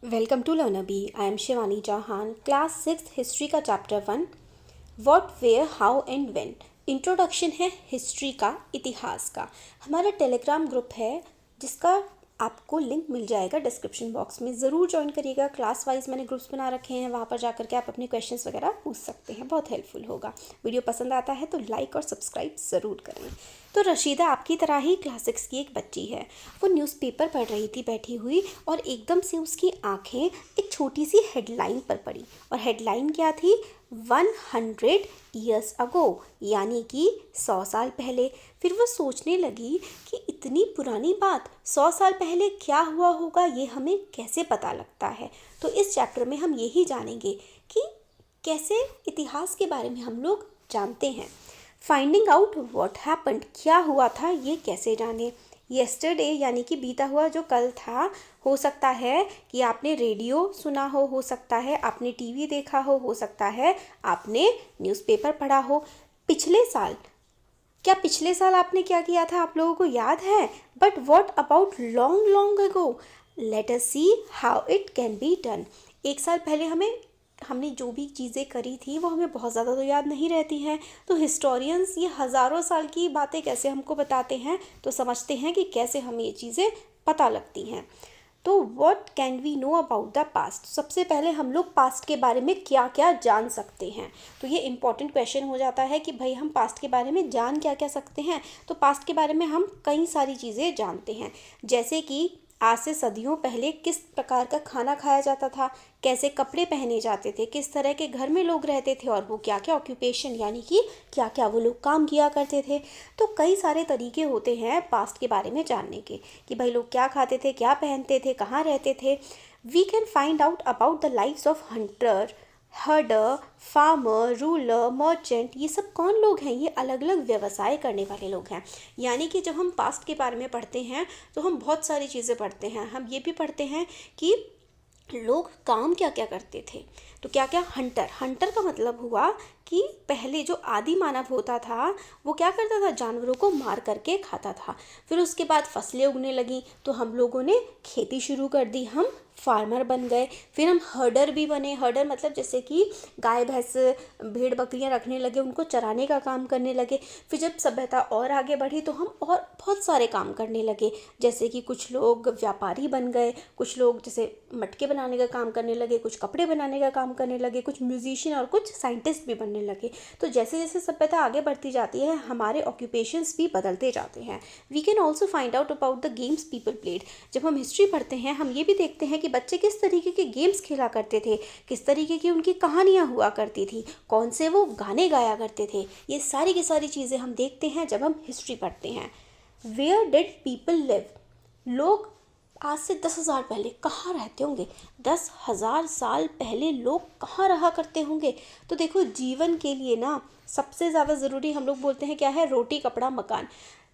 Welcome to Learnbee. I am Shivani Chauhan, class 6 history का chapter 1 what where how and when. Introduction है history का, इतिहास का। हमारा टेलीग्राम ग्रुप है जिसका आपको लिंक मिल जाएगा डिस्क्रिप्शन बॉक्स में। ज़रूर ज्वाइन करिएगा। क्लास वाइज मैंने ग्रुप्स बना रखे हैं, वहाँ पर जाकर के आप अपने क्वेश्चंस वगैरह पूछ सकते हैं, बहुत हेल्पफुल होगा। वीडियो पसंद आता है तो लाइक और सब्सक्राइब ज़रूर करें। तो रशीदा आपकी तरह ही क्लास 6 की एक बच्ची है। वो न्यूज़पेपर पढ़ रही थी बैठी हुई, और एकदम से उसकी आंखें एक छोटी सी हेडलाइन पर पड़ी। और हेडलाइन क्या थी? 100 ईयर्स अगो, यानी कि 100 साल पहले। फिर वो सोचने लगी कि इतनी पुरानी बात, 100 साल पहले क्या हुआ होगा, ये हमें कैसे पता लगता है। तो इस चैप्टर में हम यही जानेंगे कि कैसे इतिहास के बारे में हम लोग जानते हैं। फाइंडिंग आउट व्हाट हैपेंड, क्या हुआ था ये कैसे जाने। येस्टरडे यानी कि बीता हुआ जो कल था, हो सकता है कि आपने रेडियो सुना हो सकता है आपने टीवी देखा हो सकता है आपने न्यूज़पेपर पढ़ा हो। पिछले साल, क्या पिछले साल आपने क्या किया था आप लोगों को याद है? But what about long long ago, let us see how it can be done. एक साल पहले हमने जो भी चीज़ें करी थी वो हमें बहुत ज़्यादा तो याद नहीं रहती हैं। तो हिस्टोरियंस ये हज़ारों साल की बातें कैसे हमको बताते हैं, तो समझते हैं कि कैसे हमें ये चीज़ें पता लगती हैं। तो what can we know about the past, सबसे पहले हम लोग पास्ट के बारे में क्या क्या जान सकते हैं। तो ये इंपॉर्टेंट क्वेश्चन हो जाता है कि भाई हम पास्ट के बारे में जान क्या क्या सकते हैं। तो पास्ट के बारे में हम कई सारी चीज़ें जानते हैं, जैसे कि आज से सदियों पहले किस प्रकार का खाना खाया जाता था, कैसे कपड़े पहने जाते थे, किस तरह के घर में लोग रहते थे, और वो क्या क्या ऑक्यूपेशन यानी कि क्या क्या वो लोग काम किया करते थे। तो कई सारे तरीके होते हैं पास्ट के बारे में जानने के, कि भाई लोग क्या खाते थे, क्या पहनते थे, कहाँ रहते थे। We can find out about the lifes of hunter, herder, farmer, ruler, merchant. ये सब कौन लोग हैं? ये अलग अलग व्यवसाय करने वाले लोग हैं। यानी कि जब हम पास्ट के बारे में पढ़ते हैं तो हम बहुत सारी चीज़ें पढ़ते हैं। हम ये भी पढ़ते हैं कि लोग काम क्या क्या करते थे। तो क्या क्या? हंटर का मतलब हुआ कि पहले जो आदि मानव होता था वो क्या करता था? जानवरों को मार करके खाता था। फिर उसके बाद फसलें उगने लगी तो हम लोगों ने खेती शुरू कर दी, हम फार्मर बन गए। फिर हम हर्डर भी बने। हर्डर मतलब जैसे कि गाय भैंस भेड़ बकरियां रखने लगे, उनको चराने का काम करने लगे। फिर जब सभ्यता और आगे बढ़ी तो हम और बहुत सारे काम करने लगे, जैसे कि कुछ लोग व्यापारी बन गए, कुछ लोग जैसे मटके बनाने का काम करने लगे, कुछ कपड़े बनाने का काम करने लगे, कुछ म्यूजिशियन और कुछ साइंटिस्ट भी बनने लगे। तो जैसे जैसे सभ्यता आगे बढ़ती जाती है हमारे ऑक्यूपेशंस भी बदलते जाते हैं। We can also find out about the games people played. जब हम हिस्ट्री पढ़ते हैं हम ये भी देखते हैं कि बच्चे किस तरीके के गेम्स खेला करते थे, किस तरीके की उनकी कहानियाँ हुआ करती थी, कौन से वो गाने गाया करते थे। ये सारी की सारी चीज़ें हम देखते हैं जब हम हिस्ट्री पढ़ते हैं। वेयर डिड पीपल लिव, लोग आज से 10,000 पहले कहाँ रहते होंगे? 10,000 साल पहले लोग कहाँ रहा करते होंगे? तो देखो, जीवन के लिए ना सबसे ज़्यादा ज़रूरी हम लोग बोलते हैं क्या है? रोटी, कपड़ा, मकान।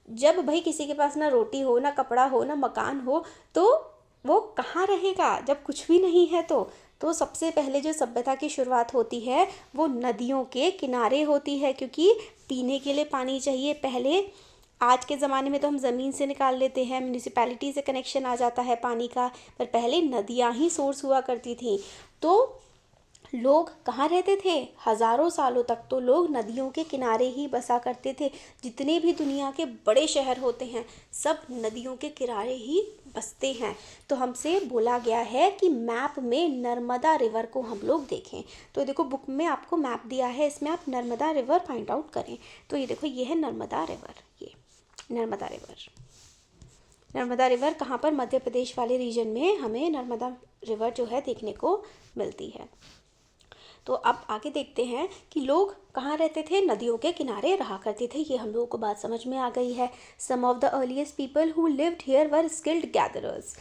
जब भाई किसी के पास ना रोटी हो, ना कपड़ा हो, ना मकान हो, तो वो कहाँ रहेगा जब कुछ भी नहीं है? तो सबसे पहले जो सभ्यता की शुरुआत होती है वो नदियों के किनारे होती है, क्योंकि पीने के लिए पानी चाहिए। पहले, आज के ज़माने में तो हम ज़मीन से निकाल लेते हैं, म्यूनिसिपैलिटी से कनेक्शन आ जाता है पानी का, पर पहले नदियाँ ही सोर्स हुआ करती थी। तो लोग कहाँ रहते थे? हज़ारों सालों तक तो लोग नदियों के किनारे ही बसा करते थे। जितने भी दुनिया के बड़े शहर होते हैं सब नदियों के किनारे ही बसते हैं। तो हमसे बोला गया है कि मैप में नर्मदा रिवर को हम लोग देखें। तो देखो, बुक में आपको मैप दिया है, इसमें आप नर्मदा रिवर फाइंड आउट करें। तो ये देखो, ये है नर्मदा रिवर। ये नर्मदा रिवर, नर्मदा रिवर कहाँ पर? मध्य प्रदेश वाले रीजन में हमें नर्मदा रिवर जो है देखने को मिलती है। तो अब आगे देखते हैं कि लोग कहाँ रहते थे? नदियों के किनारे रहा करते थे। ये हम लोगों को बात समझ में आ गई है। Some of the earliest people who lived here were skilled gatherers,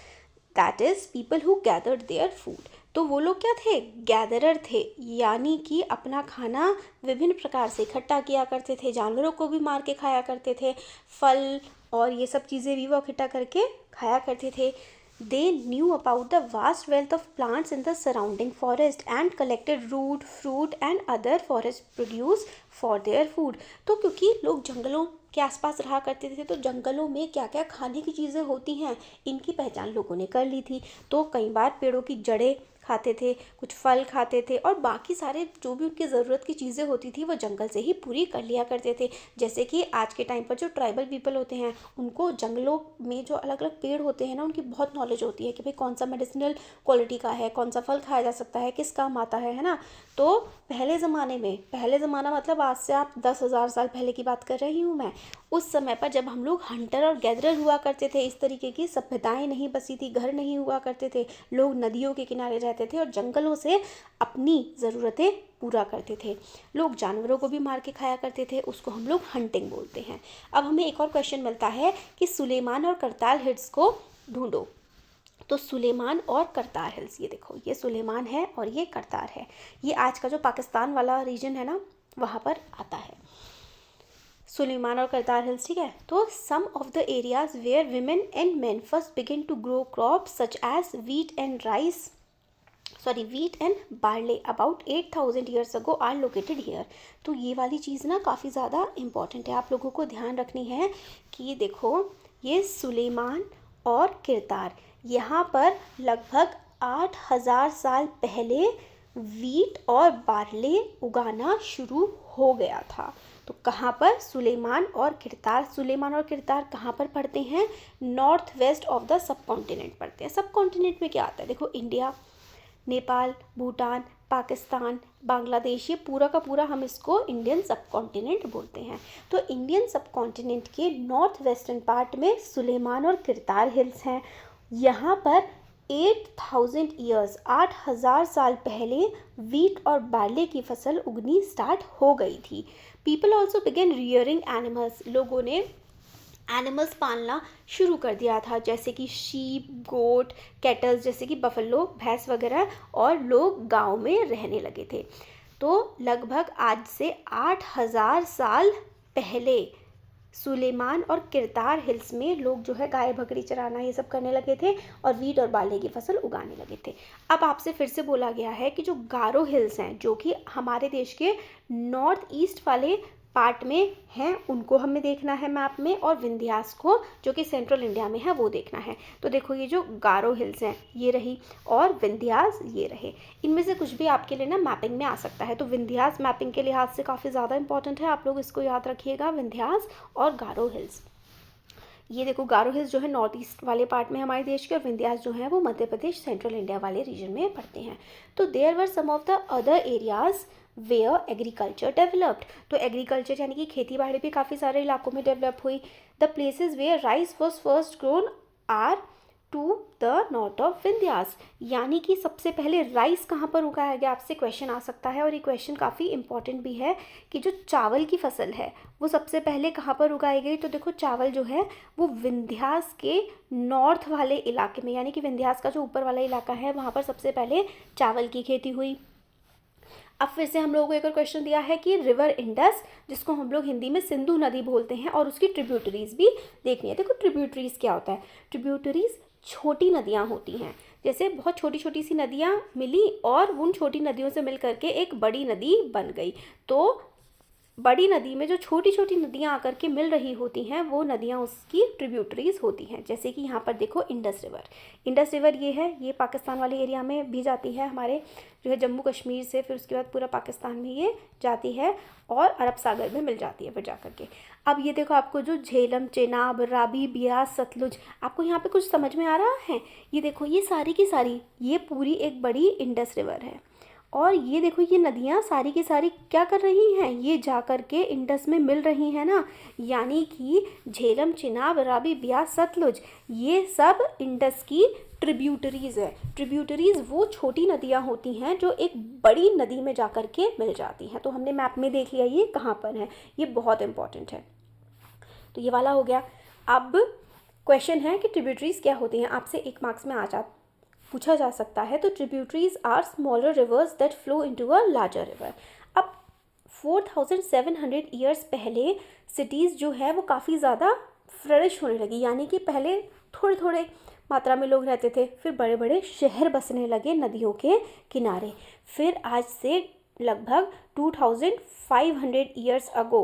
that is people who gathered their food. तो वो लोग क्या थे? गैदरर थे, यानी कि अपना खाना विभिन्न प्रकार से इकट्ठा किया करते थे। जानवरों को भी मार के खाया करते थे, फल और ये सब चीज़ें भी वो इकट्ठा करके खाया करते थे। They knew about the vast wealth of plants in the surrounding forest and collected root, fruit and other forest produce for their food. तो क्योंकि लोग जंगलों के आसपास रहा करते थे, तो जंगलों में क्या क्या खाने की चीज़ें होती हैं इनकी पहचान लोगों ने कर ली थी। तो कई बार पेड़ों की जड़ें खाते थे, कुछ फल खाते थे, और बाकी सारे जो भी उनकी ज़रूरत की चीज़ें होती थी वो जंगल से ही पूरी कर लिया करते थे। जैसे कि आज के टाइम पर जो ट्राइबल पीपल होते हैं उनको जंगलों में जो अलग अलग पेड़ होते हैं ना उनकी बहुत नॉलेज होती है कि भाई कौन सा मेडिसिनल क्वालिटी का है, कौन सा फल खाया जा सकता है, किस काम आता है ना। तो पहले ज़माने में, पहले ज़माना मतलब आज से आप 10,000 साल पहले की बात कर रही हूँ मैं, उस समय पर जब हम लोग हंटर और गैदरर हुआ करते थे, इस तरीके की सभ्यताएं नहीं बसी थी, घर नहीं हुआ करते थे, लोग नदियों के किनारे रहते थे और जंगलों से अपनी ज़रूरतें पूरा करते थे। लोग जानवरों को भी मार के खाया करते थे, उसको हम लोग हंटिंग बोलते हैं। अब हमें एक और क्वेश्चन मिलता है कि सुलेमान और करतार हिल्स को ढूंढो। तो सुलेमान और करतार हिल्स, ये देखो ये सुलेमान है और ये करतार है, ये आज का जो पाकिस्तान वाला रीजन है ना वहाँ पर आता है सुलेमान और करतार हिल्स, ठीक है। तो some of the areas where women and men first begin to grow crops such as wheat and barley about 8,000 years ago are located here. तो ये वाली चीज़ ना काफ़ी ज़्यादा इंपॉर्टेंट है, आप लोगों को ध्यान रखनी है कि ये देखो ये सुलेमान और किरतार, यहाँ पर लगभग 8,000 साल पहले वीट और बार्ले उगाना शुरू हो गया था। तो कहाँ पर? सुलेमान और किरतार। सुलेमान और किरतार कहाँ पर पड़ते हैं? नॉर्थ वेस्ट ऑफ द सब कॉन्टिनेंट पड़ते हैं। सब कॉन्टिनेंट में क्या आता है? देखो इंडिया, नेपाल, भूटान, पाकिस्तान, बांग्लादेश, ये पूरा का पूरा हम इसको इंडियन सब कॉन्टिनेंट बोलते हैं। तो इंडियन सब कॉन्टिनेंट के नॉर्थ वेस्टर्न पार्ट में सुलेमान और किरतार हिल्स हैं। यहाँ पर 8,000 ईयर्स, 8,000 साल पहले वीट और बार्ले की फसल उगनी स्टार्ट हो गई थी। People also begin rearing animals, लोगों ने एनिमल्स पालना शुरू कर दिया था, जैसे कि शीप, गोट, कैटल्स, जैसे कि बफलो, भैंस वगैरह, और लोग गांव में रहने लगे थे। तो लगभग आज से 8,000 साल पहले सुलेमान और किरतार हिल्स में लोग जो है गाय बकरी चराना ये सब करने लगे थे और वीट और बार्ले की फसल उगाने लगे थे। अब आपसे फिर से बोला गया है कि जो गारो हिल्स हैं जो कि हमारे देश के नॉर्थ ईस्ट वाले पार्ट में हैं उनको हमें देखना है मैप में, और विंध्यास को जो कि सेंट्रल इंडिया में है वो देखना है। तो देखो ये जो गारो हिल्स हैं ये रही और विंध्यास ये रहे, इनमें से कुछ भी आपके लिए ना मैपिंग में आ सकता है। तो विंध्यास मैपिंग के लिहाज से काफ़ी ज़्यादा इंपॉर्टेंट है, आप लोग इसको याद रखिएगा, विंध्यास और गारो हिल्स। ये देखो गारो हिल्स जो है नॉर्थ ईस्ट वाले पार्ट में हमारे देश के, और विंध्यास जो है वो मध्य प्रदेश सेंट्रल इंडिया वाले रीजन में पड़ते हैं। तो there were some of the other areas where agriculture developed. तो एग्रीकल्चर यानी कि खेती बाड़ी भी काफ़ी सारे इलाकों में डेवलप हुई। The places where rice was first grown are to the north of Vindhyas, यानी कि सबसे पहले राइस कहाँ पर उगाया गया, आपसे क्वेश्चन आ सकता है। और ये क्वेश्चन काफ़ी इंपॉर्टेंट भी है कि जो चावल की फसल है वो सबसे पहले कहाँ पर उगाई गई। तो देखो चावल जो है वो विंध्यास के नॉर्थ वाले इलाके में, यानी कि विंध्यास का जो ऊपर वाला इलाका है वहाँ पर सबसे पहले चावल की खेती हुई। अब फिर से हम लोगों को एक और क्वेश्चन दिया है कि रिवर इंडस, जिसको हम लोग हिंदी में सिंधु नदी बोलते हैं, और उसकी ट्रिब्यूटरीज भी देखनी है। देखो ट्रिब्यूटरीज क्या होता है? ट्रिब्यूटरीज छोटी नदियाँ होती हैं, जैसे बहुत छोटी छोटी सी नदियाँ मिली और उन छोटी नदियों से मिल करके एक बड़ी नदी बन गई। तो बड़ी नदी में जो छोटी छोटी नदियाँ आकर के मिल रही होती हैं वो नदियाँ उसकी ट्रिब्यूटरीज होती हैं। जैसे कि यहाँ पर देखो इंडस रिवर, इंडस रिवर ये है, ये पाकिस्तान वाले एरिया में भी जाती है, हमारे जो है जम्मू कश्मीर से, फिर उसके बाद पूरा पाकिस्तान में ये जाती है और अरब सागर में मिल जाती है फिर जा कर के। अब ये देखो आपको जो झेलम, चेनाब, रावी, बियास, सतलुज, आपको यहाँ पे कुछ समझ में आ रहा है? ये देखो ये सारी की सारी ये पूरी एक बड़ी इंडस रिवर है, और ये देखो ये नदियाँ सारी की सारी क्या कर रही हैं? ये जा कर के इंडस में मिल रही हैं ना, यानी कि झेलम, चिनाब, रावी, ब्यास, सतलुज ये सब इंडस की ट्रिब्यूटरीज है। ट्रिब्यूटरीज वो छोटी नदियाँ होती हैं जो एक बड़ी नदी में जा कर के मिल जाती हैं। तो हमने मैप में देख लिया ये कहाँ पर है, ये बहुत इंपॉर्टेंट है। तो ये वाला हो गया। अब क्वेश्चन है कि ट्रिब्यूटरीज क्या होती हैं, आपसे 1 मार्क्स में पूछा जा सकता है। तो tributaries are smaller rivers that flow into a larger river. अब 4,700 ईयर्स पहले सिटीज़ जो है वो काफ़ी ज़्यादा फ्लरिश होने लगी, यानी कि पहले थोड़े थोड़े मात्रा में लोग रहते थे, फिर बड़े बड़े शहर बसने लगे नदियों के किनारे। फिर आज से लगभग 2,500 ईयर्स अगो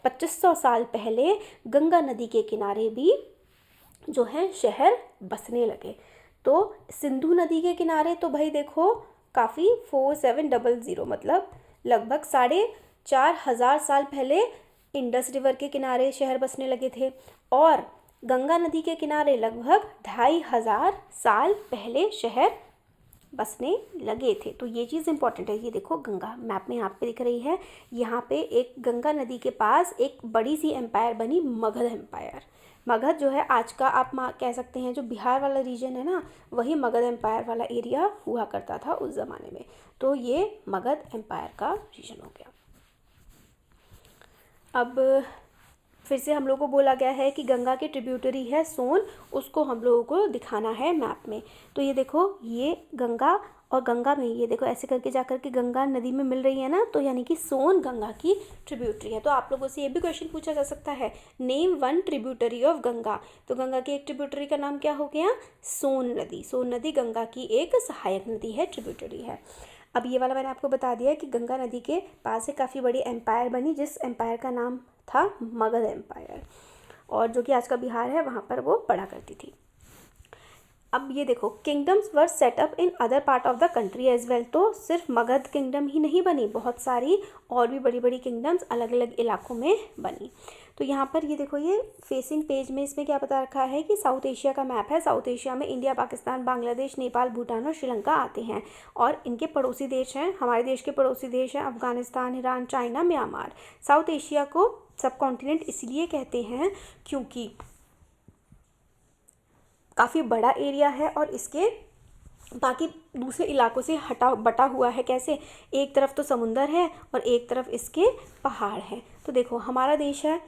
2500 साल पहले गंगा नदी के किनारे भी जो है शहर बसने लगे। तो सिंधु नदी के किनारे तो भाई देखो काफ़ी 4700 मतलब लगभग 4500 साल पहले इंडस रिवर के किनारे शहर बसने लगे थे, और गंगा नदी के किनारे लगभग 2500 साल पहले शहर बसने लगे थे। तो ये चीज़ इंपॉर्टेंट है। ये देखो गंगा मैप में यहाँ पे दिख रही है, यहाँ पे एक गंगा नदी के पास एक बड़ी सी एम्पायर बनी, मगध एम्पायर। मगध जो है आज का आप कह सकते हैं जो बिहार वाला रीजन है ना, वही मगध एम्पायर वाला एरिया हुआ करता था उस ज़माने में। तो ये मगध एम्पायर का रीजन हो गया। अब फिर से हम लोग को बोला गया है कि गंगा की ट्रिब्यूटरी है सोन, उसको हम लोगों को दिखाना है मैप में। तो ये देखो ये गंगा, और गंगा में ये देखो ऐसे करके जाकर के गंगा नदी में मिल रही है ना, तो यानी कि सोन गंगा की ट्रिब्यूटरी है। तो आप लोगों से ये भी क्वेश्चन पूछा जा सकता है, name one tributary of Ganga. तो गंगा की एक ट्रिब्यूटरी का नाम क्या हो गया? सोन नदी। सोन नदी गंगा की एक सहायक नदी है, ट्रिब्यूटरी है। अब ये वाला मैंने आपको बता दिया कि गंगा नदी के पास से काफ़ी बड़ी एम्पायर बनी, जिस एम्पायर का नाम था मगध एम्पायर, और जो कि आज का बिहार है वहाँ पर वो पड़ा करती थी। अब ये देखो kingdoms were set up in other part of the country as well. तो सिर्फ मगध किंगडम ही नहीं बनी, बहुत सारी और भी बड़ी बड़ी किंगडम्स अलग अलग इलाकों में बनी। तो यहाँ पर ये देखो ये फेसिंग पेज में इसमें क्या बता रखा है कि साउथ एशिया का मैप है। साउथ एशिया में इंडिया, पाकिस्तान, बांग्लादेश, नेपाल, भूटान और श्रीलंका आते हैं, और इनके पड़ोसी देश हैं, हमारे देश के पड़ोसी देश हैं Afghanistan, Iran, China, Myanmar. South Asia को सब कॉन्टिनेंट इसलिए कहते हैं क्योंकि काफ़ी बड़ा एरिया है और इसके बाकी दूसरे इलाकों से बटा हुआ है। कैसे? एक तरफ तो समुंदर है और एक तरफ इसके पहाड़ हैं। तो देखो हमारा देश है,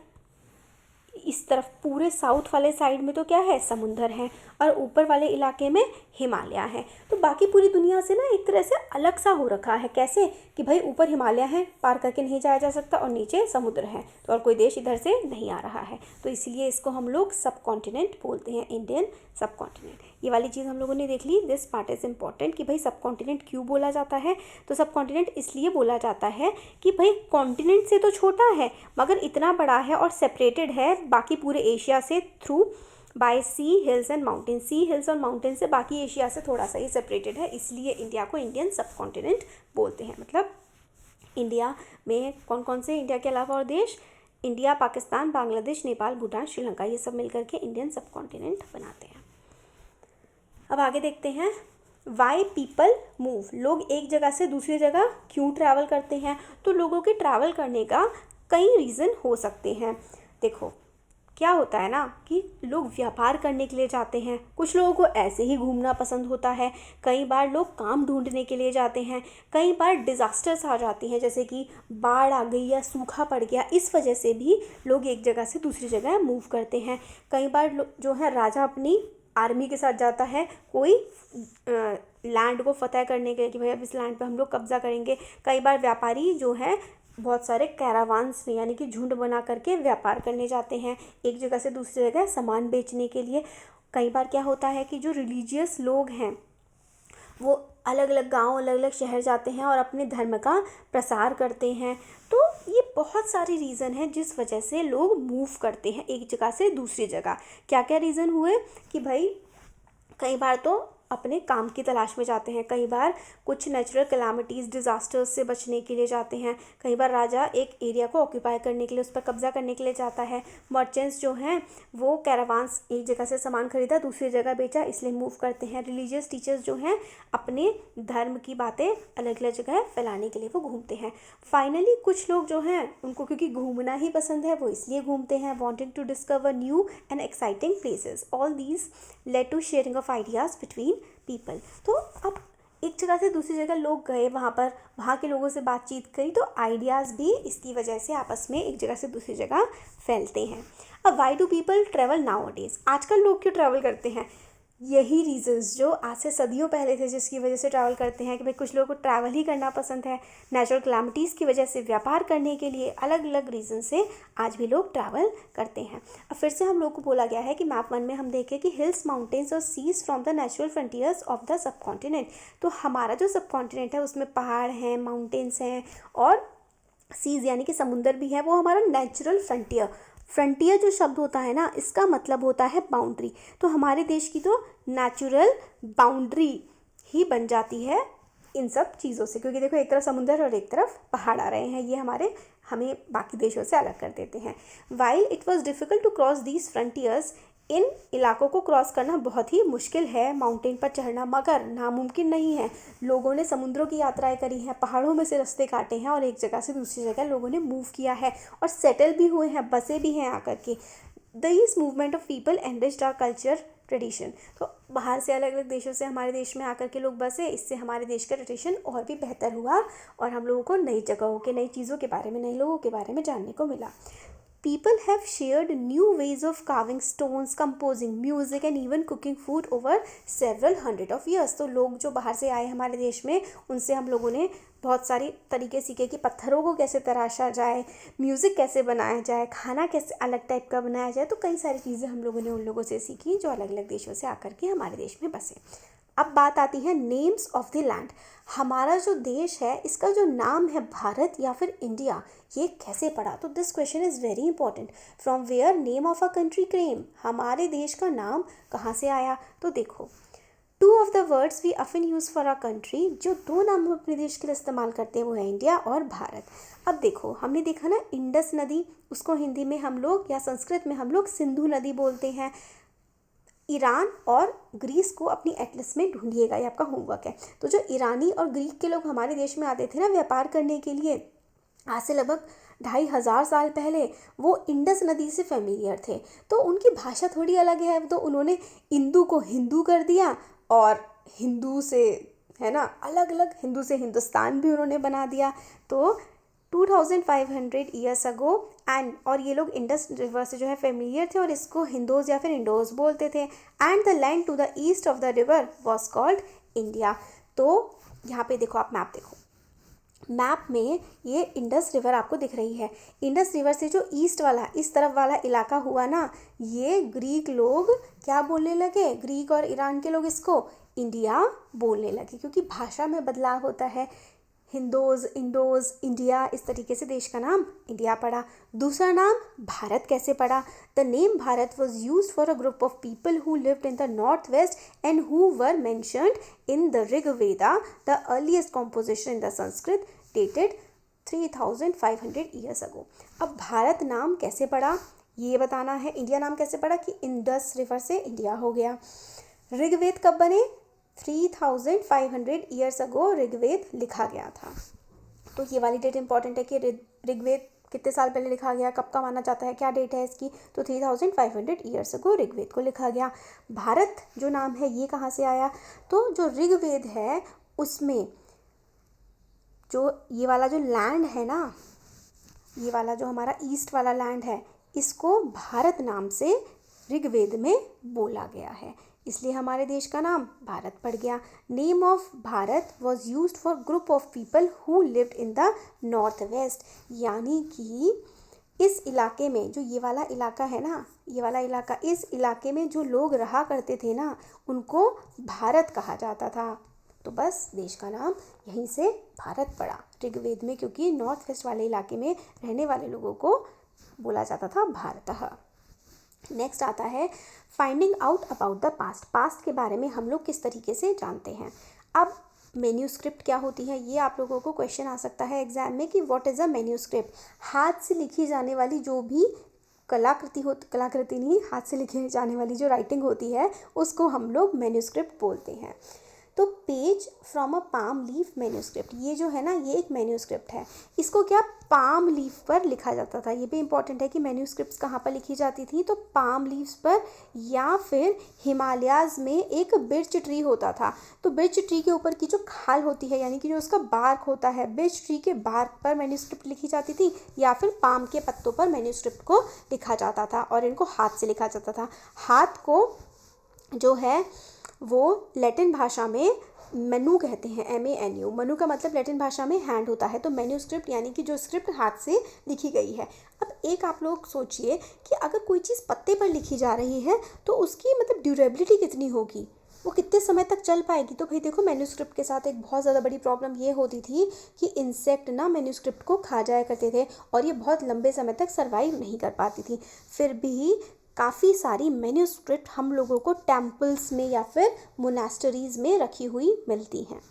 इस तरफ पूरे साउथ वाले साइड में तो क्या है? समुंदर है, और ऊपर वाले इलाके में हिमालय है। तो बाकी पूरी दुनिया से ना एक तरह से अलग सा हो रखा है। कैसे? कि भाई ऊपर हिमालय है, पार करके नहीं जाया जा सकता, और नीचे समुद्र है, तो और कोई देश इधर से नहीं आ रहा है। तो इसलिए इसको हम लोग सब कॉन्टिनेंट बोलते हैं, इंडियन सब कॉन्टिनेंट। ये वाली चीज़ हम लोगों ने देख ली। दिस पार्ट इज़ इम्पॉर्टेंट कि भाई सब कॉन्टिनेंट क्यों बोला जाता है। तो सब कॉन्टिनेंट इसलिए बोला जाता है कि भाई कॉन्टिनेंट से तो छोटा है मगर इतना बड़ा है और सेपरेटेड है बाकी पूरे एशिया से through by sea hills and mountain. Sea hills और माउंटेन से बाकी एशिया से थोड़ा सा ही सेपरेटेड है, इसलिए इंडिया को इंडियन सब कॉन्टिनेंट बोलते हैं। मतलब इंडिया में कौन कौन से, इंडिया के अलावा और देश, इंडिया, पाकिस्तान, बांग्लादेश, नेपाल, भूटान, श्रीलंका, ये सब मिलकर के इंडियन सब कॉन्टिनेंट बनाते हैं। अब आगे देखते हैं वाई पीपल मूव। लोग एक जगह से दूसरी जगह क्यों ट्रैवल करते हैं? तो लोगों के ट्रैवल करने का कई रीज़न हो सकते हैं। देखो क्या होता है ना कि लोग व्यापार करने के लिए जाते हैं, कुछ लोगों को ऐसे ही घूमना पसंद होता है, कई बार लोग काम ढूंढने के लिए जाते हैं, कई बार डिज़ास्टर्स आ जाती हैं जैसे कि बाढ़ आ गई या सूखा पड़ गया, इस वजह से भी लोग एक जगह से दूसरी जगह मूव करते हैं। कई बार जो है राजा अपनी आर्मी के साथ जाता है कोई लैंड को फतह करने के लिए कि भाई अब इस लैंड पे हम लोग कब्जा करेंगे। कई बार व्यापारी जो है बहुत सारे कैरावान्स में यानी कि झुंड बना करके व्यापार करने जाते हैं एक जगह से दूसरी जगह सामान बेचने के लिए। कई बार क्या होता है कि जो रिलीजियस लोग हैं वो अलग अलग गांव, अलग अलग शहर जाते हैं और अपने धर्म का प्रसार करते हैं। तो ये बहुत सारे रीज़न हैं जिस वजह से लोग मूव करते हैं एक जगह से दूसरी जगह। क्या क्या रीज़न हुए कि भाई कई बार तो अपने काम की तलाश में जाते हैं, कई बार कुछ नेचुरल कैलामिटीज़, डिज़ास्टर्स से बचने के लिए जाते हैं, कई बार राजा एक एरिया को ऑक्यूपाई करने के लिए, उस पर कब्जा करने के लिए जाता है। मर्चेंट्स जो हैं वो कैरावान्स एक जगह से सामान खरीदा दूसरी जगह बेचा, इसलिए मूव करते हैं। रिलीजियस टीचर्स जो हैं अपने धर्म की बातें अलग अलग जगह फैलाने के लिए वो घूमते हैं। फाइनली कुछ लोग जो हैं उनको क्योंकि घूमना ही पसंद है वो इसलिए घूमते हैं, wanting to discover new and exciting places. All these led to sharing of ideas between people. तो अब एक जगह से दूसरी जगह लोग गए, वहाँ पर वहाँ के लोगों से बातचीत करी, तो आइडियाज़ भी इसकी वजह से आपस में एक जगह से दूसरी जगह फैलते हैं। अब why do people travel now days? आजकल लोग क्यों ट्रैवल करते हैं? यही रीज़न्स जो आज से सदियों पहले थे जिसकी वजह से ट्रैवल करते हैं कि भाई कुछ लोगों को ट्रैवल ही करना पसंद है, नेचुरल कैलामिटीज़ की वजह से, व्यापार करने के लिए, अलग अलग रीज़न से आज भी लोग ट्रैवल करते हैं। अब फिर से हम लोग को बोला गया है कि मैप 1 में हम देखें कि हिल्स, माउंटेन्स और seas from the natural frontiers of the subcontinent. तो हमारा जो सब कॉन्टिनेंट है उसमें पहाड़ हैं, माउंटेन्स हैं और सीज यानी कि समुंदर भी है, वो हमारा नेचुरल फ्रंटियर। फ्रंटियर जो शब्द होता है ना, इसका मतलब होता है बाउंड्री। तो हमारे देश की तो नेचुरल बाउंड्री ही बन जाती है इन सब चीज़ों से, क्योंकि देखो एक तरफ समुंदर और एक तरफ पहाड़ आ रहे हैं, ये हमें बाकी देशों से अलग कर देते हैं। While it was difficult to cross these frontiers, इन इलाकों को क्रॉस करना बहुत ही मुश्किल है, माउंटेन पर चढ़ना मगर नामुमकिन नहीं है। लोगों ने समुद्रों की यात्राएं करी हैं, पहाड़ों में से रास्ते काटे हैं और एक जगह से दूसरी जगह लोगों ने मूव किया है और सेटल भी हुए हैं, बसे भी हैं आकर के। This movement of people enriched our culture tradition. तो बाहर से अलग अलग देशों से हमारे देश में आकर के लोग बसे, इससे हमारे देश का ट्रेडिशन और भी बेहतर हुआ और हम लोगों को नई जगहों के, नई चीज़ों के बारे में, नए लोगों के बारे में जानने को मिला। People have shared new ways of carving stones, composing music and even cooking food over several hundred of years। तो लोग जो बाहर से आए हमारे देश में, उनसे हम लोगों ने बहुत सारी तरीके सीखे कि पत्थरों को कैसे तराशा जाए, म्यूज़िक कैसे बनाया जाए, खाना कैसे अलग टाइप का बनाया जाए। तो कई सारी चीज़ें हम लोगों ने उन लोगों से सीखी जो अलग अलग देशों से आकर के हमारे देश में बसे। अब बात आती है नेम्स ऑफ द लैंड। हमारा जो देश है, इसका जो नाम है भारत या फिर इंडिया, ये कैसे पड़ा? तो this question is very important. From where name of a country came, हमारे देश का नाम कहाँ से आया? तो देखो, two of the words we often use for a country, जो दो नाम हम अपने देश के लिए इस्तेमाल करते हैं वो है इंडिया और भारत। अब देखो, हमने देखा ना इंडस नदी, उसको हिंदी में हम लोग या संस्कृत में हम लोग सिंधु नदी बोलते हैं। ईरान और ग्रीस को अपनी एटलस में ढूंढिएगा, ये आपका होमवर्क है। तो जो ईरानी और ग्रीक के लोग हमारे देश में आते थे ना व्यापार करने के लिए, आज से लगभग 2500 साल पहले, वो इंडस नदी से फेमिलियर थे। तो उनकी भाषा थोड़ी अलग है, तो उन्होंने इंदू को हिंदू कर दिया और हिंदू से, है ना, अलग अलग, हिंदू से हिंदुस्तान भी उन्होंने बना दिया। तो 2500 ईयर्स अगो और ये लोग इंडस रिवर से जो है फेमिलियर थे और इसको हिंदोज या फिर इंडोज बोलते थे। And the land to the east of the river was called India. तो यहाँ पे देखो, आप मैप देखो, मैप में ये इंडस रिवर आपको दिख रही है। इंडस रिवर से जो ईस्ट वाला, इस तरफ वाला इलाका हुआ ना, ये ग्रीक लोग क्या बोलने लगे, ग्रीक और ईरान के लोग इसको इंडिया बोलने लगे, क्योंकि भाषा में बदलाव होता है। हिंदोज, इंडोज, इंडिया, इस तरीके से देश का नाम इंडिया पड़ा। दूसरा नाम भारत कैसे पड़ा? The name Bharat was use for a group of people who lived in the north west and who were mentioned in the Rigveda, the earliest composition in the Sanskrit dated 3500 years ago. अब भारत नाम कैसे पड़ा ये बताना है। इंडिया नाम कैसे पड़ा कि इंडस रिवर से इंडिया हो गया। ऋग्वेद कब बने? 3500 ईयर्स अगो ऋग्वेद लिखा गया था। तो ये वाली डेट इंपॉर्टेंट है कि ऋग्वेद कितने साल पहले लिखा गया, कब का माना जाता है, क्या डेट है इसकी? तो 3500 ईयर्स अगो ऋग्वेद को लिखा गया। भारत जो नाम है ये कहाँ से आया? तो जो ऋग्वेद है उसमें जो ये वाला जो लैंड है ना, ये वाला जो हमारा ईस्ट वाला लैंड है, इसको भारत नाम से ऋग्वेद में बोला गया है, इसलिए हमारे देश का नाम भारत पड़ गया। Name of Bharat was use for group of people who lived in the north west, यानी कि इस इलाके में, जो ये वाला इलाका है ना, ये वाला इलाका, इस इलाके में जो लोग रहा करते थे ना, उनको भारत कहा जाता था। तो बस देश का नाम यहीं से भारत पड़ा ऋग्वेद में, क्योंकि नॉर्थ वेस्ट वाले इलाके में रहने वाले लोगों को बोला जाता था भारतः। नेक्स्ट आता है finding out about the past. Past के बारे में हम लोग किस तरीके से जानते हैं। अब मैन्यूस्क्रिप्ट क्या होती है, ये आप लोगों को क्वेश्चन आ सकता है एग्जाम में कि व्हाट इज़ अ मैन्यूस्क्रिप्ट। हाथ से लिखी जाने वाली जो भी कलाकृति नहीं, हाथ से लिखी जाने वाली जो राइटिंग होती है उसको हम लोग मैन्यूस्क्रिप्ट बोलते हैं। तो page from a palm leaf manuscript, ये जो है ना, ये एक मैन्यूस्क्रिप्ट है। इसको क्या पाम लीफ पर लिखा जाता था। ये भी इंपॉर्टेंट है कि मैन्यूस्क्रिप्ट्स कहाँ पर लिखी जाती थी, तो पाम लीव्स पर, या फिर हिमालयाज़ में एक बिर्च ट्री होता था। तो बिर्च ट्री के ऊपर की जो खाल होती है, यानी कि जो उसका बार्क होता है, बिर्च ट्री के बार्क पर मैन्यूस्क्रिप्ट लिखी जाती थी, या फिर पाम के पत्तों पर मैन्यूस्क्रिप्ट को लिखा जाता था, और इनको हाथ से लिखा जाता था। हाथ को जो है वो लैटिन भाषा में मेनू कहते हैं, MANU। मनु का मतलब लैटिन भाषा में हैंड होता है। तो मैन्यूस्क्रिप्ट यानी कि जो स्क्रिप्ट हाथ से लिखी गई है। अब एक आप लोग सोचिए कि अगर कोई चीज़ पत्ते पर लिखी जा रही है तो उसकी मतलब ड्यूरेबिलिटी कितनी होगी। वो कितने समय तक चल पाएगी। तो भाई देखो, मैन्यूस्क्रिप्ट के साथ एक बहुत ज़्यादा बड़ी प्रॉब्लम ये होती थी कि इंसेक्ट ना मैन्यूस्क्रिप्ट को खा जाया करते थे और ये बहुत लंबे समय तक सर्वाइव नहीं कर पाती थी। फिर भी काफ़ी सारी मैन्यूस्क्रिप्ट हम लोगों को टेम्पल्स में या फिर मोनास्टरीज़ में रखी हुई मिलती हैं।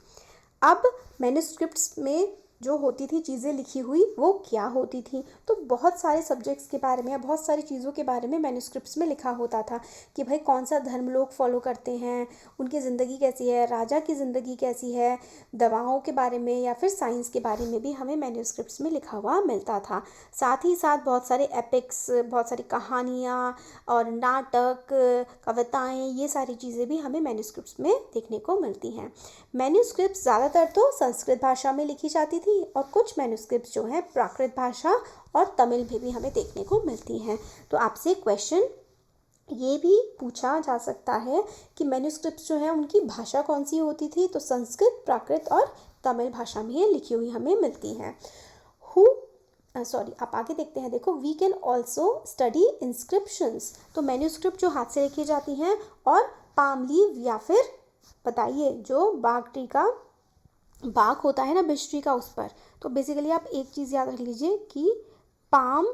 अब मैन्यूस्क्रिप्ट्स में जो होती थी चीज़ें लिखी हुई, वो क्या होती थी, तो बहुत सारे सब्जेक्ट्स के बारे में या बहुत सारी चीज़ों के बारे में मैन्यूस्क्रिप्ट्स में लिखा होता था कि भाई कौन सा धर्म लोग फॉलो करते हैं, उनकी ज़िंदगी कैसी है, राजा की ज़िंदगी कैसी है, दवाओं के बारे में या फिर साइंस के बारे में भी हमें मैन्यूस्क्रिप्ट्स में लिखा हुआ मिलता था। साथ ही साथ बहुत सारे एपिक्स, बहुत सारी कहानियाँ और नाटक, कविताएँ, ये सारी चीज़ें भी हमें मैन्यूस्क्रिप्ट्स में देखने को मिलती हैं। मैन्यूस्क्रिप्ट्स ज़्यादातर तो संस्कृत भाषा में लिखी जाती थी और कुछ मैन्यूस्क्रिप्ट्स जो हैं प्राकृत भाषा और तमिल में भी हमें देखने को मिलती हैं। तो आपसे क्वेश्चन ये भी पूछा जा सकता है कि मैन्यूस्क्रिप्ट्स जो हैं उनकी भाषा कौन सी होती थी, तो संस्कृत, प्राकृत और तमिल भाषा में ये लिखी हुई हमें मिलती हैं। आप आगे देखते हैं। देखो, we can also study inscriptions. तो मैन्यूस्क्रिप्ट जो हाथ से लिखी जाती हैं और पाम लीव या फिर बताइए जो बाग ट्री का बाग होता है ना, बिश ट्री का, उस पर। तो बेसिकली आप एक चीज़ याद रख लीजिए कि पाम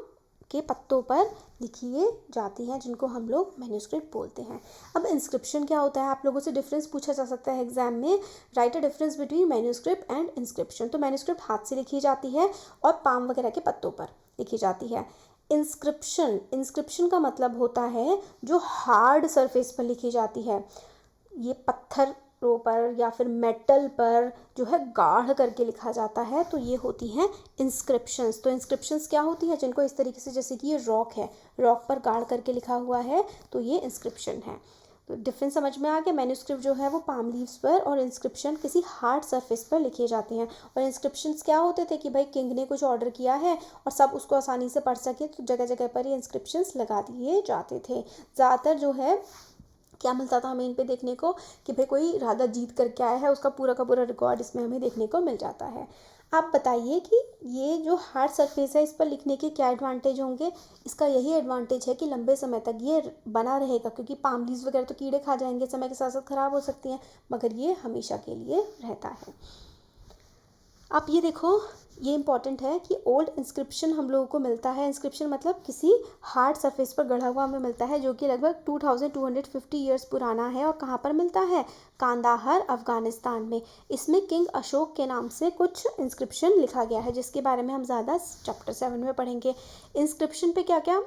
के पत्तों पर लिखी जाती हैं, जिनको हम लोग मैन्यूस्क्रिप्ट बोलते हैं। अब इंस्क्रिप्शन क्या होता है, आप लोगों से डिफरेंस पूछा जा सकता है एग्जाम में। Right a difference between manuscript and inscription. तो मैन्यूस्क्रिप्ट हाथ से लिखी जाती है और पाम वगैरह के पत्तों पर लिखी जाती है। इंस्क्रिप्शन का मतलब होता है जो हार्ड सरफेस पर लिखी जाती है, ये पत्थरों पर या फिर मेटल पर जो है गाढ़ करके लिखा जाता है, तो ये होती हैं इंस्क्रिप्शंस। तो इंस्क्रिप्शंस क्या होती हैं, जिनको इस तरीके से, जैसे कि ये रॉक है, रॉक पर गाढ़ करके लिखा हुआ है, तो ये इंस्क्रिप्शन है। तो डिफरेंस समझ में आ गया। मैन्यूस्क्रिप्ट जो है वो पाम लीव्स पर और इंस्क्रिप्शन किसी हार्ड सरफेस पर लिखे जाते हैं। और इंस्क्रिप्शंस क्या होते थे कि भाई किंग ने कुछ ऑर्डर किया है और सब उसको आसानी से पढ़ सके, तो जगह जगह पर ये इंस्क्रिप्शंस लगा दिए जाते थे। ज़्यादातर जो है क्या मिलता था हमें इन पे देखने को कि भाई कोई राजा जीत करके आया है, उसका पूरा का पूरा रिकॉर्ड इसमें हमें देखने को मिल जाता है। आप बताइए कि ये जो हार्ड सरफेस है, इस पर लिखने के क्या एडवांटेज होंगे। इसका यही एडवांटेज है कि लंबे समय तक ये बना रहेगा, क्योंकि पाम लीव्स वगैरह तो कीड़े खा जाएंगे, समय के साथ साथ ख़राब हो सकती हैं, मगर ये हमेशा के लिए रहता है। आप ये देखो, ये इंपॉर्टेंट है कि ओल्ड इंस्क्रिप्शन हम लोगों को मिलता है। इंस्क्रिप्शन मतलब किसी हार्ड सरफेस पर गढ़ा हुआ हमें मिलता है, जो कि लगभग 2250 ईयर्स पुराना है। और कहाँ पर मिलता है, कांदाहार, अफगानिस्तान में। इसमें किंग अशोक के नाम से कुछ इंस्क्रिप्शन लिखा गया है, जिसके बारे में हम ज़्यादा चैप्टर 7 में पढ़ेंगे। इंस्क्रिप्शन पे क्या क्या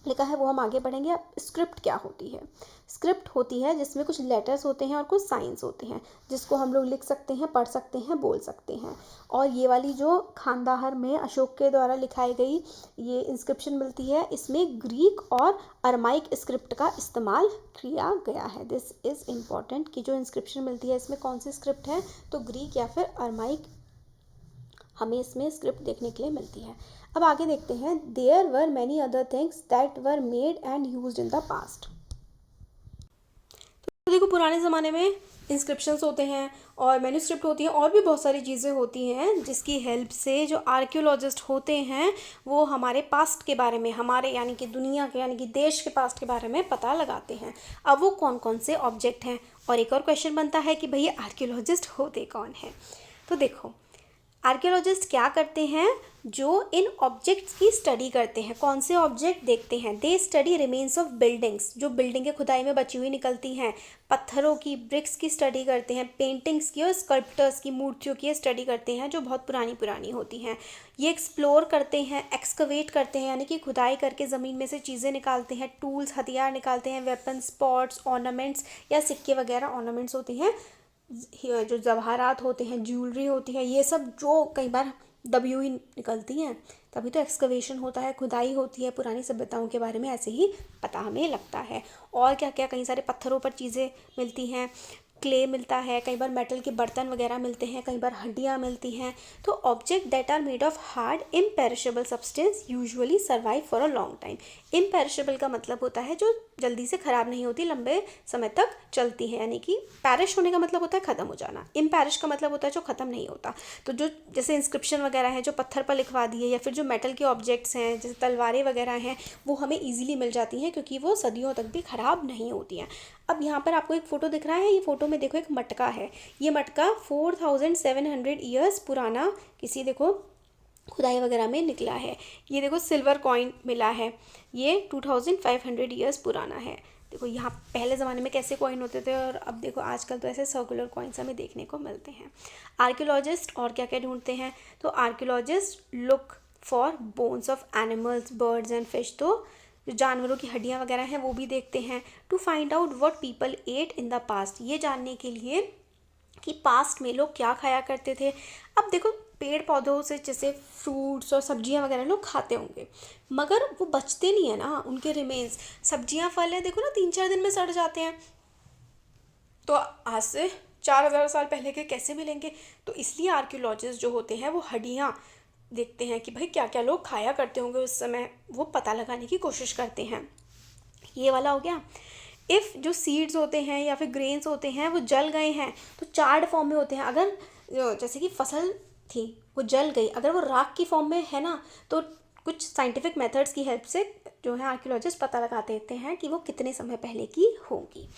लिखा है वो हम आगे पढ़ेंगे। अब स्क्रिप्ट क्या होती है। स्क्रिप्ट होती है जिसमें कुछ लेटर्स होते हैं और कुछ साइंस होते हैं, जिसको हम लोग लिख सकते हैं, पढ़ सकते हैं, बोल सकते हैं। और ये वाली जो खांदाहर में अशोक के द्वारा लिखाई गई ये इंस्क्रिप्शन मिलती है, इसमें ग्रीक और अरमाइक स्क्रिप्ट का इस्तेमाल किया गया है। दिस इज़ इम्पॉर्टेंट कि जो इंस्क्रिप्शन मिलती है इसमें कौन सी स्क्रिप्ट है, तो ग्रीक या फिर अरमाइक हमें इसमें स्क्रिप्ट देखने के लिए मिलती है। अब आगे देखते हैं। There were many other things that were made and used in the past. तो देखो, पुराने ज़माने में इंस्क्रिप्शंस होते हैं और मैन्यूस्क्रिप्ट होती हैं और भी बहुत सारी चीज़ें होती हैं, जिसकी हेल्प से जो आर्कियोलॉजिस्ट होते हैं वो हमारे पास्ट के बारे में, हमारे यानी कि दुनिया के यानी कि देश के पास्ट के बारे में पता लगाते हैं। अब वो कौन कौन से ऑब्जेक्ट हैं, और एक और क्वेश्चन बनता है कि भैया आर्कियोलॉजिस्ट होते कौन हैं। तो देखो, आर्कियोलॉजिस्ट क्या करते हैं, जो इन ऑब्जेक्ट्स की स्टडी करते हैं। कौन से ऑब्जेक्ट देखते हैं, they study remains of buildings, जो बिल्डिंगें खुदाई में बची हुई निकलती हैं। पत्थरों की, ब्रिक्स की स्टडी करते हैं। पेंटिंग्स की और स्कल्प्टर्स की, मूर्तियों की स्टडी करते हैं जो बहुत पुरानी होती हैं। ये एक्सप्लोर करते हैं, एक्सकवेट करते हैं, यानी कि खुदाई करके ज़मीन में से चीज़ें निकालते हैं, टूल्स, हथियार निकालते हैं, वेपन्स, पॉट्स, ऑर्नामेंट्स या सिक्के वगैरह ऑर्नामेंट्स होते हैं, जो जवाहरात होते हैं, ज्वेलरी होती है, ये सब जो कई बार दबी हुई निकलती हैं, तभी तो एक्सकवेशन होता है, खुदाई होती है। पुरानी सभ्यताओं के बारे में ऐसे ही पता हमें लगता है। और क्या क्या, कई सारे पत्थरों पर चीज़ें मिलती हैं, क्ले मिलता है, कई बार मेटल के बर्तन वगैरह मिलते हैं, कई बार हड्डियाँ मिलती हैं। तो object that are made of hard imperishable substance usually survive for a long time. Imperishable का मतलब होता है जो जल्दी से ख़राब नहीं होती, लंबे समय तक चलती हैं। यानी कि पैरिश होने का मतलब होता है ख़त्म हो जाना, इम्पैरिश का मतलब होता है जो ख़त्म नहीं होता। तो जो जैसे इंस्क्रिप्शन वगैरह हैं जो पत्थर पर लिखवा दिए, या फिर जो मेटल के ऑब्जेक्ट्स हैं जैसे तलवारें वगैरह हैं, वो हमें ईजिली मिल जाती हैं क्योंकि वो सदियों तक भी ख़राब नहीं होती हैं। अब यहाँ पर आपको एक फ़ोटो दिख रहा है, ये फ़ोटो में देखो एक मटका है। ये मटका 4700 ईयर्स पुराना किसी देखो खुदाई वगैरह में निकला है। ये देखो सिल्वर कॉइन मिला है, ये 2500 ईयर्स पुराना है। देखो यहाँ पहले ज़माने में कैसे कॉइन होते थे, और अब देखो आजकल तो ऐसे सर्कुलर कॉइन्स हमें देखने को मिलते हैं। आर्कियोलॉजिस्ट और क्या क्या ढूंढते हैं, तो archaeologist look for bones of animals, birds and fish. तो जो जानवरों की हड्डियाँ वगैरह हैं वो भी देखते हैं। To find out what people ate in the past, ये जानने के लिए कि पास्ट में लोग क्या खाया करते थे। अब देखो पेड़ पौधों से जैसे फ्रूट्स और सब्जियां वगैरह लोग खाते होंगे, मगर वो बचते नहीं है ना, उनके रिमेन्स। सब्जियां फल है देखो ना 3-4 दिन में सड़ जाते हैं, तो आज से 4000 साल पहले के कैसे मिलेंगे। तो इसलिए आर्कियोलॉजिस्ट जो होते हैं वो हड्डियाँ देखते हैं कि भाई क्या क्या लोग खाया करते होंगे उस समय, वो पता लगाने की कोशिश करते हैं। ये वाला हो गया। इफ़ जो सीड्स होते हैं या फिर ग्रेन्स होते हैं वो जल गए हैं तो चार्ड फॉर्म में होते हैं। अगर जैसे कि फसल थी वो जल गई, अगर वो राख की फॉर्म में है ना, तो कुछ साइंटिफिक मेथड्स की हेल्प से जो है आर्कियोलॉजिस्ट पता लगा देते हैं कि वो कितने समय पहले की होंगी।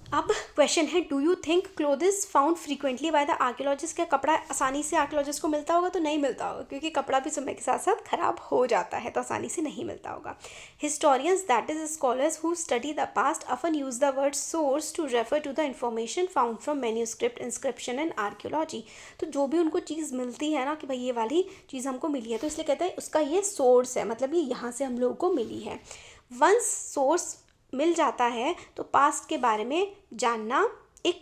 अब क्वेश्चन है, do you think clothes found frequently by the archaeologist, क्या कपड़ा आसानी से आर्कियोलॉजिस्ट को मिलता होगा? तो नहीं मिलता होगा, क्योंकि कपड़ा भी समय के साथ साथ खराब हो जाता है, तो आसानी से नहीं मिलता होगा। Historians that is scholars who study the past often use the word source to refer to the information found from manuscript, inscription and archaeology. तो जो भी उनको चीज़ मिलती है ना कि भाई ये वाली चीज़ हमको मिली है, तो इसलिए कहते हैं उसका ये सोर्स है, मतलब ये यहाँ से हम लोगों को मिली है। वंस सोर्स मिल जाता है तो पास्ट के बारे में जानना एक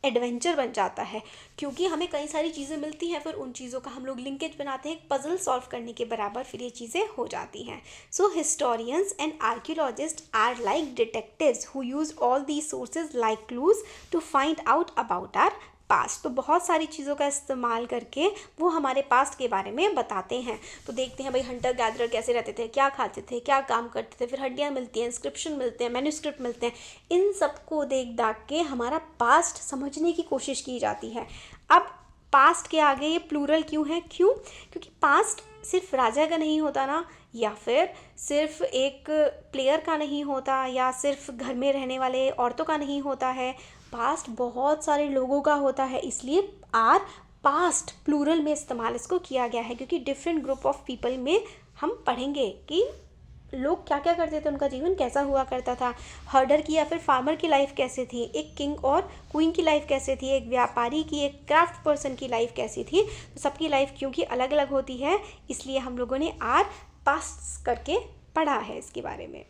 एडवेंचर बन जाता है, क्योंकि हमें कई सारी चीज़ें मिलती हैं, फिर उन चीज़ों का हम लोग लिंकेज बनाते हैं, एक पजल सॉल्व करने के बराबर फिर ये चीज़ें हो जाती हैं। So historians and archaeologists are like detectives who use all the sources like clues to find out about our past. तो बहुत सारी चीज़ों का इस्तेमाल करके वो हमारे पास्ट के बारे में बताते हैं। तो देखते हैं भाई हंटर गैदरर कैसे रहते थे, क्या खाते थे, क्या काम करते थे, फिर हड्डियाँ मिलती हैं, इंस्क्रिप्शन मिलते हैं, मैन्यूस्क्रिप्ट मिलते हैं। इन सबको देख दाख के हमारा पास्ट समझने की कोशिश की जाती है। अब पास्ट के आगे ये प्लूरल क्यों है? क्यों? क्योंकि पास्ट सिर्फ राजा का नहीं होता ना, या फिर सिर्फ एक प्लेयर का नहीं होता, या सिर्फ घर में रहने वाले औरतों का नहीं होता है। पास्ट बहुत सारे लोगों का होता है, इसलिए आर पास्ट प्लूरल में इस्तेमाल इसको किया गया है, क्योंकि डिफरेंट ग्रुप ऑफ पीपल में हम पढ़ेंगे कि लोग क्या क्या करते थे, उनका जीवन कैसा हुआ करता था। हर्डर की या फिर फार्मर की लाइफ कैसे थी, एक किंग और क्वीन की लाइफ कैसे थी, एक व्यापारी की, एक क्राफ्ट पर्सन की लाइफ कैसी थी। तो सबकी लाइफ क्योंकि अलग अलग होती है, इसलिए हम लोगों ने आर पास्ट करके पढ़ा है इसके बारे में।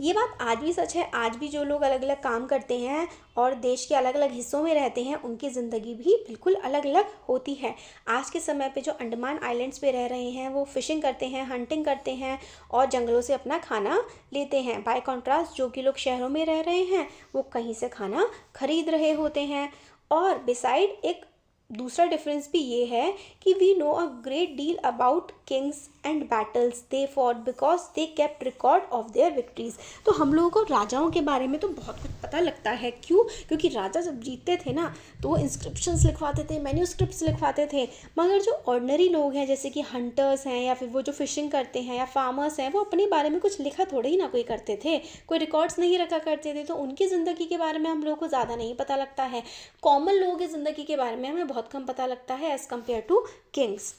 ये बात आज भी सच है, आज भी जो लोग अलग अलग काम करते हैं और देश के अलग अलग हिस्सों में रहते हैं, उनकी ज़िंदगी भी बिल्कुल अलग अलग होती है। आज के समय पे जो अंडमान आइलैंड्स पे रह रहे हैं वो फिशिंग करते हैं, हंटिंग करते हैं और जंगलों से अपना खाना लेते हैं। बाय कॉन्ट्रास्ट जो कि लोग शहरों में रह रहे हैं वो कहीं से खाना खरीद रहे होते हैं। और बिसाइड एक दूसरा डिफरेंस भी ये है कि we know a great deal about kings and battles they fought because they kept record of their victories. तो हम लोगों को राजाओं के बारे में तो बहुत कुछ पता लगता है। क्यों? क्योंकि राजा जब जीतते थे ना तो वो इंस्क्रिप्शंस लिखवाते थे, मैन्यूस्क्रिप्ट्स लिखवाते थे। मगर जो ऑर्डिनरी लोग हैं जैसे कि हंटर्स हैं या फिर वो जो फिशिंग करते हैं या फार्मर्स हैं, वो अपने बारे में कुछ लिखा थोड़े ही ना कोई करते थे, कोई रिकॉर्ड्स नहीं रखा करते थे। तो उनकी ज़िंदगी के बारे में हम लोगों को ज़्यादा नहीं पता लगता है। कॉमन लोगों की ज़िंदगी के बारे में हमें बहुत कम पता लगता है as compared to kings.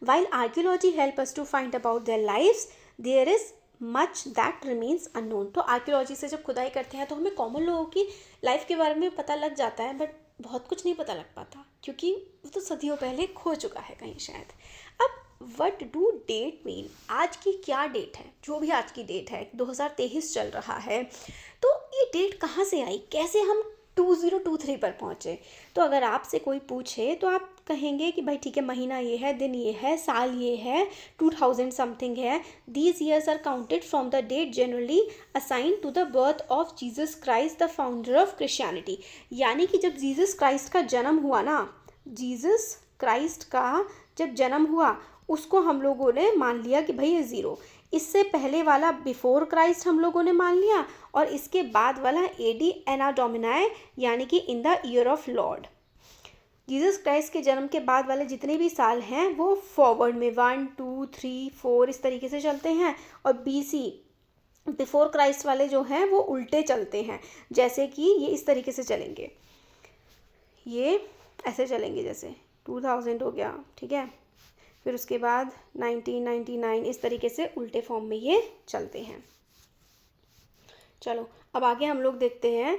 While archaeology help us to find about their lives, there is much that remains unknown। तो आर्कियोलॉजी से जब खुदाई करते हैं तो हमें कॉमन लोगों की लाइफ के बारे में पता लग जाता है, बट बहुत कुछ नहीं पता लग पाता क्योंकि वो तो सदियों पहले खो चुका है कहीं शायद। अब वट डू डेट मीन? आज की क्या डेट है? जो भी आज की डेट है, 2023 चल रहा है, तो ये डेट कहाँ से आई, कैसे हम 2023 पर पहुँचे? तो अगर आपसे कोई पूछे तो आप कहेंगे कि भाई ठीक है, महीना ये है, दिन ये है, साल ये है, 2000 समथिंग है। These years are counted from the date generally assigned to the birth of Jesus Christ the founder of Christianity. यानी कि जब जीसस क्राइस्ट का जन्म हुआ ना, जीसस क्राइस्ट का जब जन्म हुआ उसको हम लोगों ने मान लिया कि भाई ये ज़ीरो। इससे पहले वाला बिफोर क्राइस्ट हम लोगों ने मान लिया, और इसके बाद वाला एडी एना डोमिनाई यानी कि इन the year of Lord. Jesus Christ के जन्म के बाद वाले जितने भी साल हैं वो फॉरवर्ड में 1 2 3 4 इस तरीके से चलते हैं, और BC बिफोर क्राइस्ट वाले जो हैं वो उल्टे चलते हैं, जैसे कि ये इस तरीके से चलेंगे, ये ऐसे चलेंगे, जैसे 2000 हो गया, ठीक है, फिर उसके बाद 1999 इस तरीके से उल्टे फॉर्म में ये चलते हैं। चलो अब आगे हम लोग देखते हैं।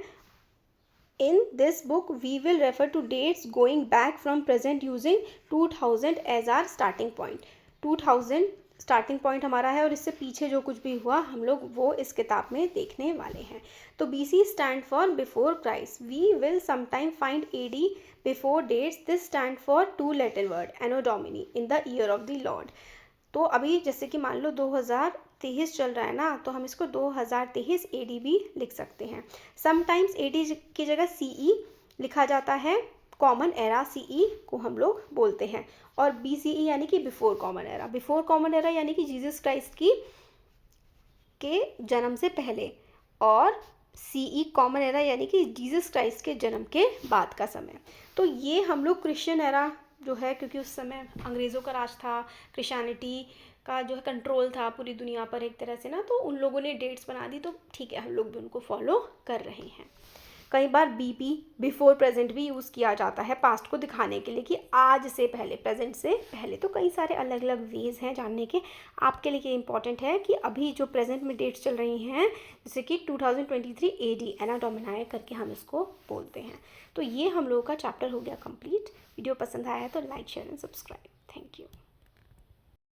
In this book we will refer to dates going back from present using 2000 as our starting point। 2000 starting point हमारा है और इससे पीछे जो कुछ भी हुआ हम लोग वो इस किताब में देखने वाले हैं। तो BC stand for before Christ. We will sometime find AD before dates. This stand for 2 letter word anno domini in the year of the Lord. तो अभी जैसे कि मान लो 2023 चल रहा है ना, तो हम इसको 2023 AD भी लिख सकते हैं। समटाइम्स AD की जगह CE लिखा जाता है, कॉमन एरा CE को हम लोग बोलते हैं, और BCE यानी कि before common era. Before common era यानी कि जीसस क्राइस्ट के जन्म से पहले, और CE कॉमन एरा यानी कि जीसस क्राइस्ट के जन्म के बाद का समय। तो ये हम लोग क्रिश्चियन एरा जो है, क्योंकि उस समय अंग्रेज़ों का राज था, क्रिश्चियनिटी का जो है कंट्रोल था पूरी दुनिया पर एक तरह से ना, तो उन लोगों ने डेट्स बना दी, तो ठीक है हम लोग भी उनको फॉलो कर रहे हैं। कई बार BP बिफोर प्रेजेंट भी यूज़ किया जाता है पास्ट को दिखाने के लिए कि आज से पहले, प्रेजेंट से पहले। तो कई सारे अलग अलग वेज़ हैं जानने के। आपके लिए इम्पॉर्टेंट है कि अभी जो प्रेजेंट में डेट्स चल रही हैं, जैसे कि 2023 AD एना डोमिनाई करके हम इसको बोलते हैं। तो ये हम लोगों का चैप्टर हो गया कंप्लीट। वीडियो पसंद आया है तो like share and subscribe. Thank you.